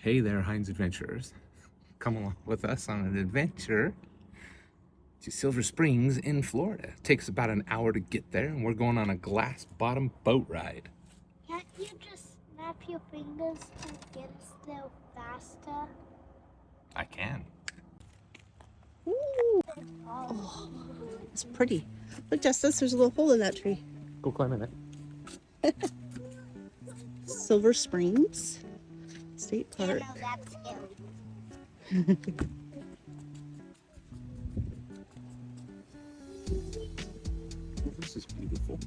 Hey there, hinesadventures. Come along with us on an adventure to Silver Springs in Florida. It takes about an hour to get there, and we're going on a glass bottom boat ride. Can't you just snap your fingers to get us there faster? I can. Ooh. Oh, it's pretty. Look, Justice, there's a little hole in that tree. Go climb in it. Silver Springs State Park. Yeah, no, that's scary. This is beautiful.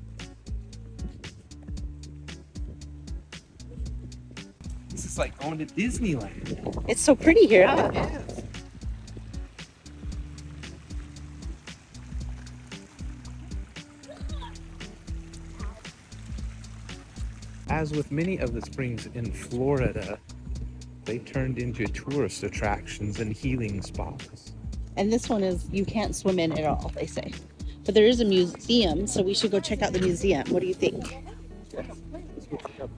This is like going to Disneyland. It's so pretty here, huh? Yes. As with many of the springs in Florida, they turned into tourist attractions and healing spas. And this one is, you can't swim in at all, they say. But there is a museum, so we should go check out the museum. What do you think? Yes. Let's go check out.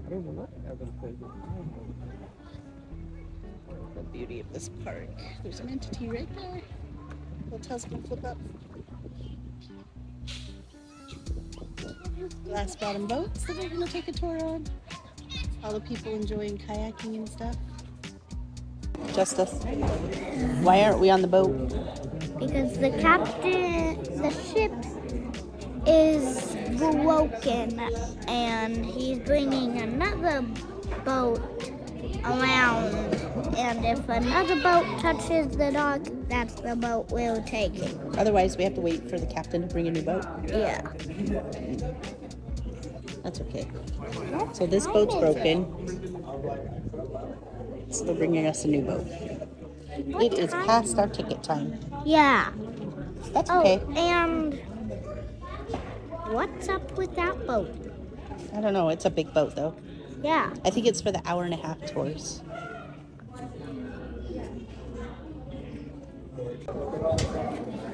I don't know what The beauty of this park. There's an entity right there. Hotels can flip up. Glass bottom boats that we're going to take a tour on. All the people enjoying kayaking and stuff. Justice, why aren't we on the boat? Because the ship is broken and he's bringing another boat around. And if another boat touches the dock, that's the boat we're taking. Otherwise, we have to wait for the captain to bring a new boat. Yeah. That's okay. So this boat's broken. So they're bringing us a new boat. It is past our ticket time. Yeah. That's okay. Oh, and what's up with that boat? I don't know. It's a big boat, though. Yeah. I think it's for the hour-and-a-half tours.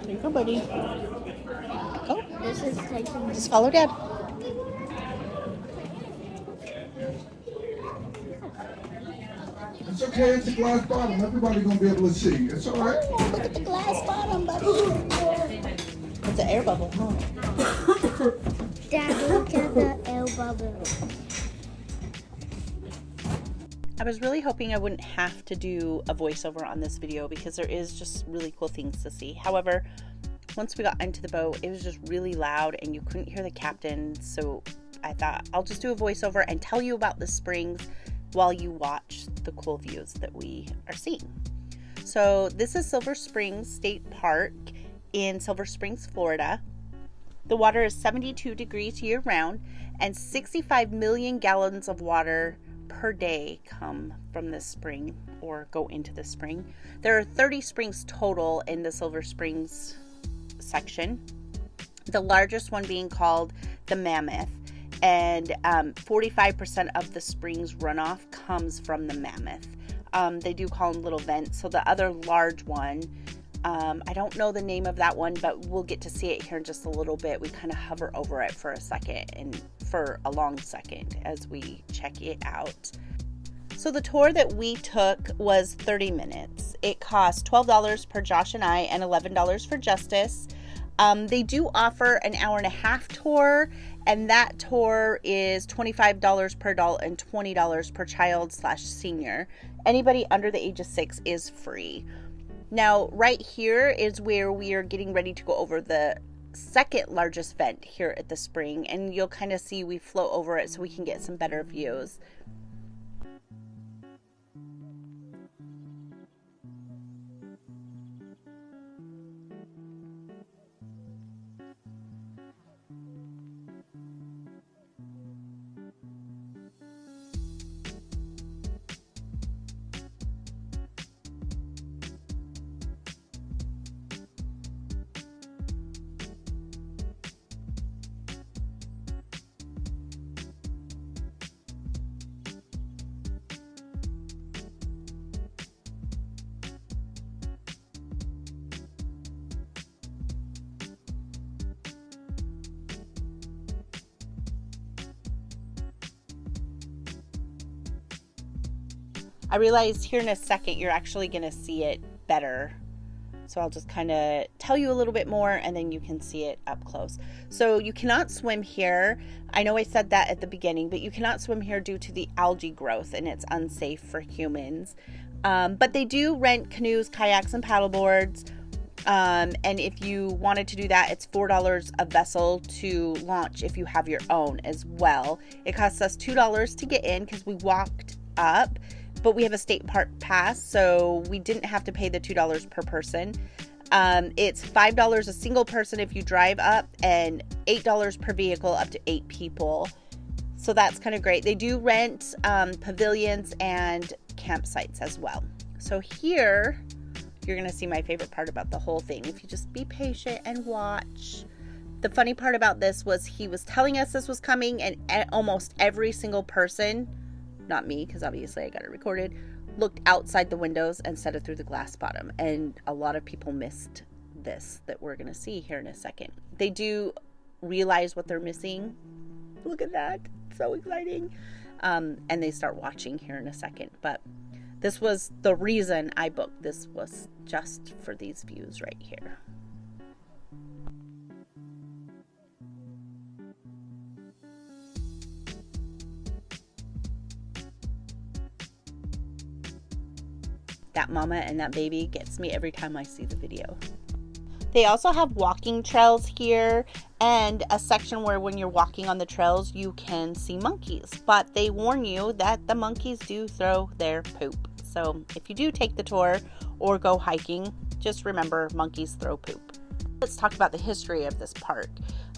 There you go, buddy. Oh, This is taking just follow Dad. It's okay, it's a glass bottom. Everybody's gonna be able to see. It's all right. Oh, look at the glass bottom, buddy. It's an air bubble. Dad, look at the air bubble. I was really hoping I wouldn't have to do a voiceover on this video because there is just really cool things to see. However, once we got into the boat, it was just really loud and you couldn't hear the captain. So I thought I'll just do a voiceover and tell you about the springs while you watch the cool views that we are seeing. So this is Silver Springs State Park in Silver Springs, Florida. The water is 72 degrees year round and 65 million gallons of water per day come from this spring or go into the spring. There are 30 springs total in the Silver Springs section. The largest one being called the Mammoth, and 45% of the spring's runoff comes from the Mammoth. They do call them little vents. So the other large one, I don't know the name of that one, but we'll get to see it here in just a little bit. We kind of hover over it for a second and for a long second as we check it out. So the tour that we took was 30 minutes. It cost $12 per Josh and I and $11 for Justice. They do offer an hour-and-a-half tour, and that tour is $25 per adult and $20 per child/senior. Anybody under the age of 6 is free. Now, right here is where we are getting ready to go over the second largest vent here at the spring, and you'll kind of see we float over it so we can get some better views. I realize here in a second you're actually going to see it better. So I'll just kind of tell you a little bit more and then you can see it up close. So you cannot swim here. I know I said that at the beginning, but you cannot swim here due to the algae growth and it's unsafe for humans. But they do rent canoes, kayaks, and paddleboards. And if you wanted to do that, it's $4 a vessel to launch if you have your own as well. It costs us $2 to get in because we walked up, but we have a state park pass, so we didn't have to pay the $2 per person. It's $5 a single person if you drive up and $8 per vehicle up to 8 people. So that's kind of great. They do rent pavilions and campsites as well. So here you're going to see my favorite part about the whole thing. If you just be patient and watch. The funny part about this was he was telling us this was coming and almost every single person, not me because obviously I got it recorded, looked outside the windows instead of through the glass bottom. And a lot of people missed this that we're going to see here in a second. They do realize what they're missing. Look at that. So exciting. And they start watching here in a second. But this was the reason I booked. This was just for these views right here. That mama and that baby gets me every time I see the video. They also have walking trails here and a section where when you're walking on the trails you can see monkeys, but they warn you that the monkeys do throw their poop. So if you do take the tour or go hiking, just remember monkeys throw poop. Let's talk about the history of this park.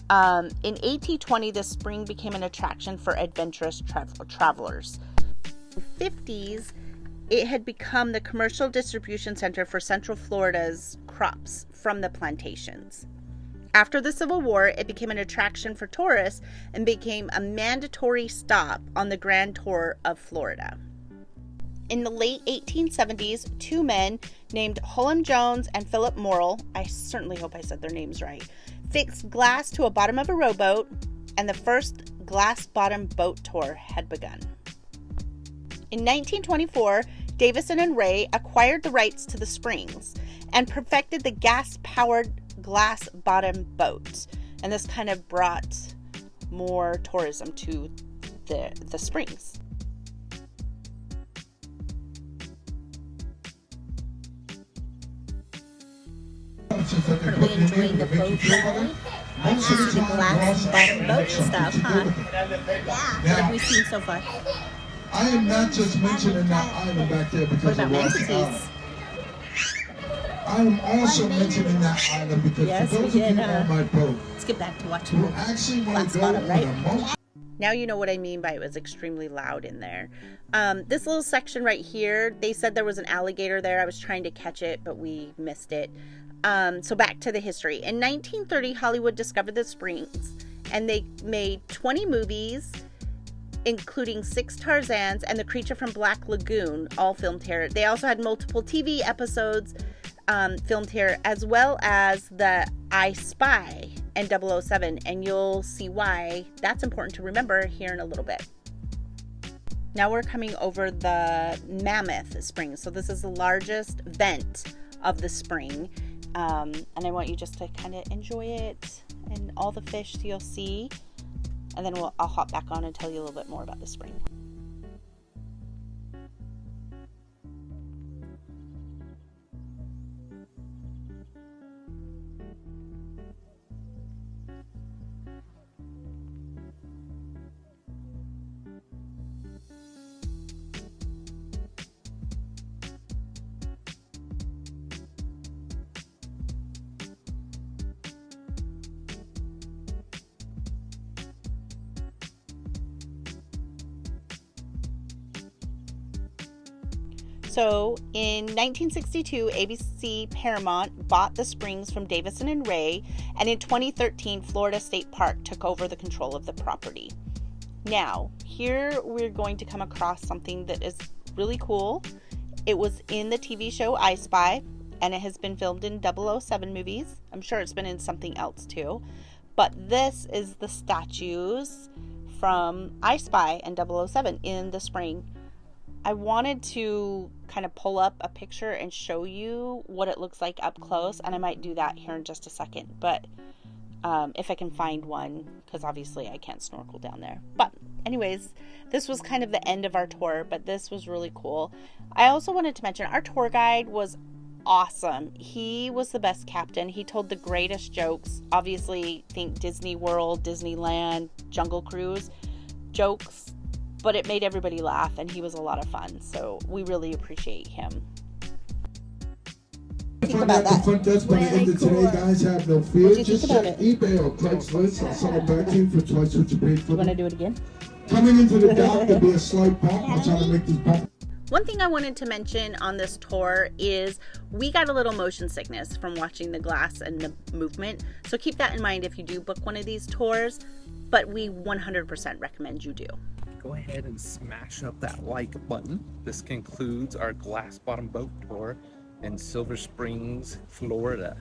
In 1820, this spring became an attraction for adventurous travelers. In the 50s, it had become the commercial distribution center for Central Florida's crops from the plantations. After the Civil War, it became an attraction for tourists and became a mandatory stop on the Grand Tour of Florida. In the late 1870s, 2 men named Hullum Jones and Philip Morrill, I certainly hope I said their names right, fixed glass to a bottom of a rowboat, and the first glass-bottom boat tour had begun. In 1924, Davison and Ray acquired the rights to the springs and perfected the gas-powered glass-bottom boat. And this kind of brought more tourism to the springs. Really enjoying the boat ride. The glass bottom boat stuff, huh? Yeah. What have we seen so far? I am not just mentioning that island back there because What about of Rocky manatees? Island. I am also mentioning that island because Yes, for those we of you did, on my boat Let's get back to watching who the actually want glass to go bottom, on right? a most Now you know what I mean by it was extremely loud in there. This little section right here, they said there was an alligator there. I was trying to catch it, but we missed it. So back to the history. In 1930, Hollywood discovered the springs, and they made 20 movies, including 6 Tarzans and The Creature from Black Lagoon, all filmed here. They also had multiple TV episodes filmed here, as well as the I Spy and 007, and you'll see why that's important to remember here in a little bit. Now we're coming over the Mammoth Spring. So this is the largest vent of the spring, and I want you just to kind of enjoy it and all the fish you'll see, and then I'll hop back on and tell you a little bit more about the spring. So in 1962, ABC Paramount bought the springs from Davison and Ray, and in 2013, Florida State Park took over the control of the property. Now, here we're going to come across something that is really cool. It was in the TV show I Spy, and it has been filmed in 007 movies. I'm sure it's been in something else too. But this is the statues from I Spy and 007 in the spring. I wanted to kind of pull up a picture and show you what it looks like up close, and I might do that here in just a second, but if I can find one, because obviously I can't snorkel down there. But anyways, this was kind of the end of our tour, but this was really cool. I also wanted to mention our tour guide was awesome. He was the best captain. He told the greatest jokes. Obviously, think Disney World, Disneyland, Jungle Cruise jokes, but it made everybody laugh, and he was a lot of fun. So we really appreciate him. Think about that. The front desk by the end of today, guys, have no fear. What'd you Just think check about it? eBay or Craigslist. I'll sell it back to you for twice what you paid for You want to them. do it again? Coming into the dock, there'll be a slight bump. I'll try to make this bump. One thing I wanted to mention on this tour is we got a little motion sickness from watching the glass and the movement. So keep that in mind if you do book one of these tours, but we 100% recommend you do. Go ahead and smash up that like button. This concludes our glass bottom boat tour in Silver Springs, Florida.